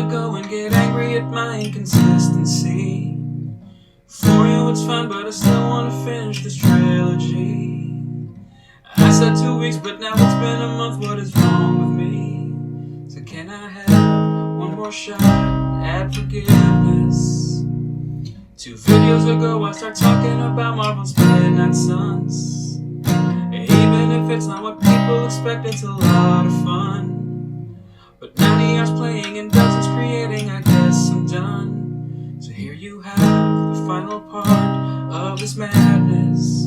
to go and get angry at my inconsistency. For you it's fine, but I still want to finish this trilogy. I said 2 weeks, but now it's been a month. What is wrong with me? So can I have one more shot at forgiveness? 2 videos ago I start talking about Marvel's Midnight Suns. Even if it's not what people expect, it's a lot of fun. But 90 hours playing and dozens creating, I guess I'm done. So here you have the final part of this madness.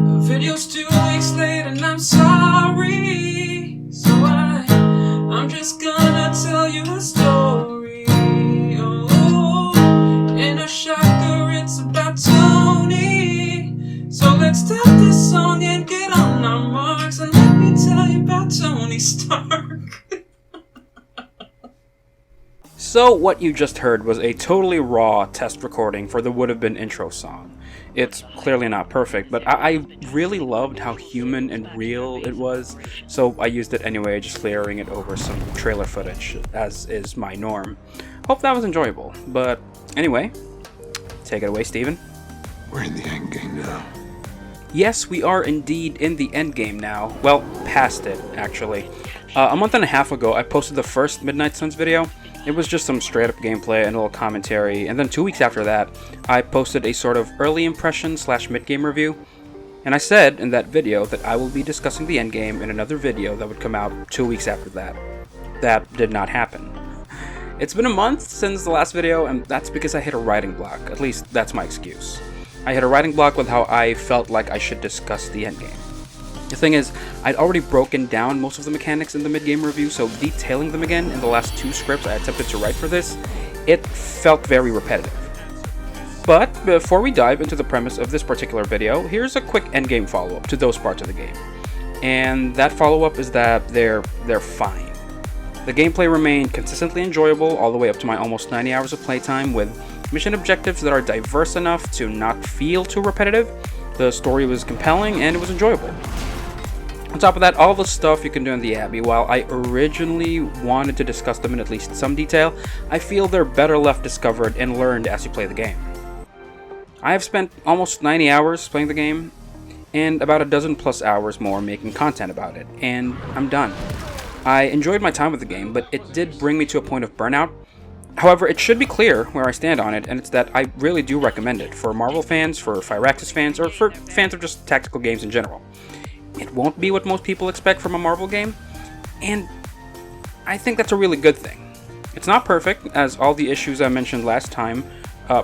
The video's 2 weeks late and I'm sorry. So I'm just gonna tell you a story. Oh, in a shocker, it's about Tony. So let's stop this song and get on our marks, and let me tell you about Tony Stark. So what you just heard was a totally raw test recording for the Would Have Been intro song. It's clearly not perfect, but I really loved how human and real it was, so I used it anyway, just layering it over some trailer footage, as is my norm. Hope that was enjoyable, but anyway, take it away, Steven. We're in the endgame now. Yes, we are indeed in the endgame now. Well, past it, actually. A month and a half ago, I posted the first Midnight Suns video. It was just some straight up gameplay and a little commentary, and then 2 weeks after that, I posted a sort of early impression / mid-game review. And I said in that video that I will be discussing the endgame in another video that would come out 2 weeks after that. That did not happen. It's been a month since the last video, and that's because I hit a writing block. At least that's my excuse. I hit a writing block with how I felt like I should discuss the endgame. The thing is, I'd already broken down most of the mechanics in the mid-game review, so detailing them again in the last 2 scripts I attempted to write for this, it felt very repetitive. But before we dive into the premise of this particular video, here's a quick endgame follow-up to those parts of the game. And that follow-up is that they're fine. The gameplay remained consistently enjoyable all the way up to my almost 90 hours of playtime, with mission objectives that are diverse enough to not feel too repetitive. The story was compelling and it was enjoyable. On top of that, all the stuff you can do in the Abbey, while I originally wanted to discuss them in at least some detail, I feel they're better left discovered and learned as you play the game. I have spent almost 90 hours playing the game, and about a dozen plus hours more making content about it, and I'm done. I enjoyed my time with the game, but it did bring me to a point of burnout. However, it should be clear where I stand on it, and it's that I really do recommend it for Marvel fans, for Firaxis fans, or for fans of just tactical games in general. It won't be what most people expect from a Marvel game, and I think that's a really good thing. It's not perfect, as all the issues I mentioned last time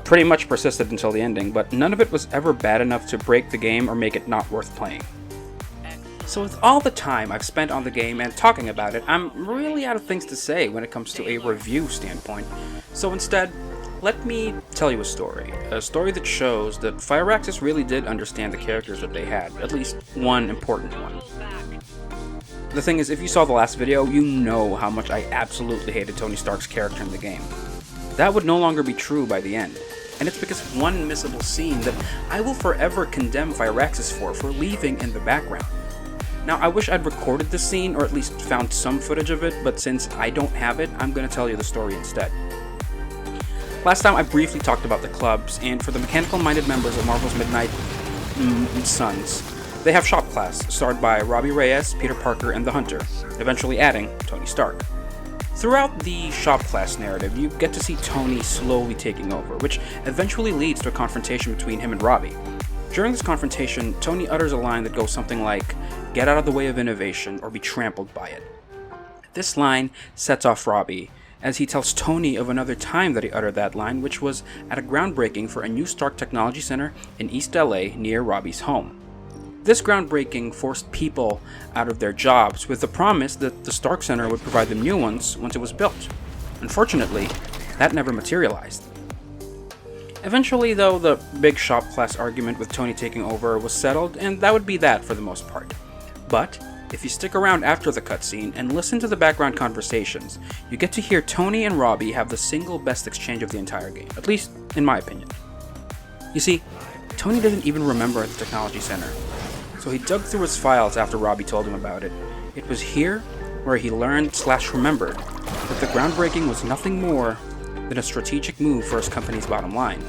pretty much persisted until the ending, but none of it was ever bad enough to break the game or make it not worth playing. So with all the time I've spent on the game and talking about it, I'm really out of things to say when it comes to a review standpoint. So instead, let me tell you a story that shows that Firaxis really did understand the characters that they had, at least one important one. The thing is, if you saw the last video, you know how much I absolutely hated Tony Stark's character in the game. That would no longer be true by the end, and it's because of one missable scene that I will forever condemn Firaxis for leaving in the background. Now, I wish I'd recorded this scene, or at least found some footage of it, but since I don't have it, I'm going to tell you the story instead. Last time I briefly talked about the clubs, and for the mechanical-minded members of Marvel's Midnight Suns, they have Shop Class, starred by Robbie Reyes, Peter Parker, and the Hunter, eventually adding Tony Stark. Throughout the Shop Class narrative, you get to see Tony slowly taking over, which eventually leads to a confrontation between him and Robbie. During this confrontation, Tony utters a line that goes something like, "Get out of the way of innovation or be trampled by it." This line sets off Robbie, as he tells Tony of another time that he uttered that line, which was at a groundbreaking for a new Stark Technology Center in East LA near Robbie's home. This groundbreaking forced people out of their jobs with the promise that the Stark Center would provide them new ones once it was built. Unfortunately, that never materialized. Eventually, though, the big Shop Class argument with Tony taking over was settled, and that would be that for the most part. But if you stick around after the cutscene and listen to the background conversations, you get to hear Tony and Robbie have the single best exchange of the entire game, at least in my opinion. You see, Tony doesn't even remember the Technology Center, so he dug through his files after Robbie told him about it. It was here where he learned/remembered that the groundbreaking was nothing more than a strategic move for his company's bottom line,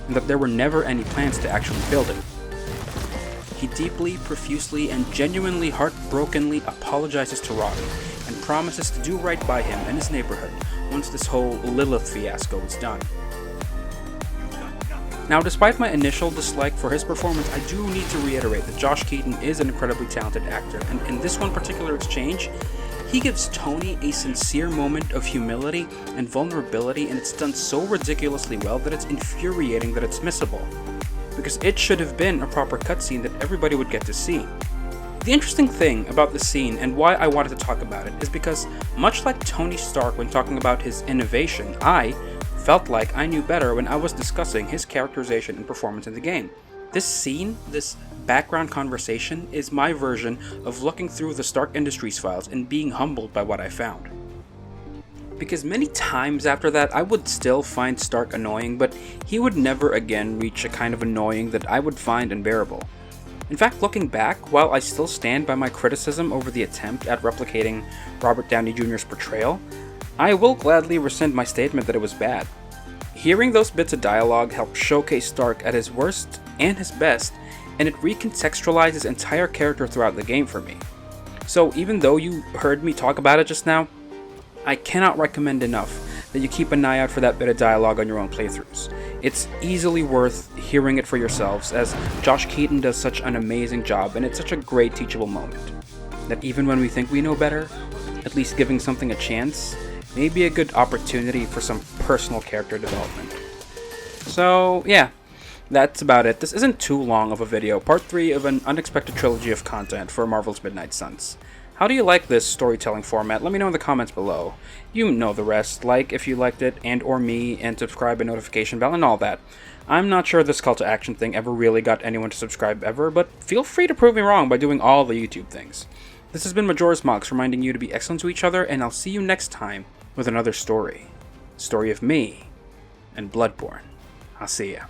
and that there were never any plans to actually build it. He deeply, profusely, and genuinely heartbrokenly apologizes to Robbie and promises to do right by him and his neighborhood once this whole Lilith fiasco is done. Now, despite my initial dislike for his performance, I do need to reiterate that Josh Keaton is an incredibly talented actor, and in this one particular exchange, he gives Tony a sincere moment of humility and vulnerability, and it's done so ridiculously well that it's infuriating that it's missable, because it should have been a proper cutscene that everybody would get to see. The interesting thing about this scene, and why I wanted to talk about it, is because much like Tony Stark when talking about his innovation, I felt like I knew better when I was discussing his characterization and performance in the game. This scene, this background conversation, is my version of looking through the Stark Industries files and being humbled by what I found. Because many times after that, I would still find Stark annoying, but he would never again reach a kind of annoying that I would find unbearable. In fact, looking back, while I still stand by my criticism over the attempt at replicating Robert Downey Jr.'s portrayal, I will gladly rescind my statement that it was bad. Hearing those bits of dialogue helped showcase Stark at his worst and his best, and it recontextualized his entire character throughout the game for me. So even though you heard me talk about it just now, I cannot recommend enough that you keep an eye out for that bit of dialogue on your own playthroughs. It's easily worth hearing it for yourselves, as Josh Keaton does such an amazing job, and it's such a great teachable moment, that even when we think we know better, at least giving something a chance may be a good opportunity for some personal character development. So yeah, that's about it. This isn't too long of a video, part 3 of an unexpected trilogy of content for Marvel's Midnight Suns. How do you like this storytelling format? Let me know in the comments below. You know the rest. Like if you liked it, and or me, and subscribe and notification bell and all that. I'm not sure this call to action thing ever really got anyone to subscribe ever, but feel free to prove me wrong by doing all the YouTube things. This has been Majora's Mox reminding you to be excellent to each other, and I'll see you next time with another story. Story of me and Bloodborne. I'll see ya.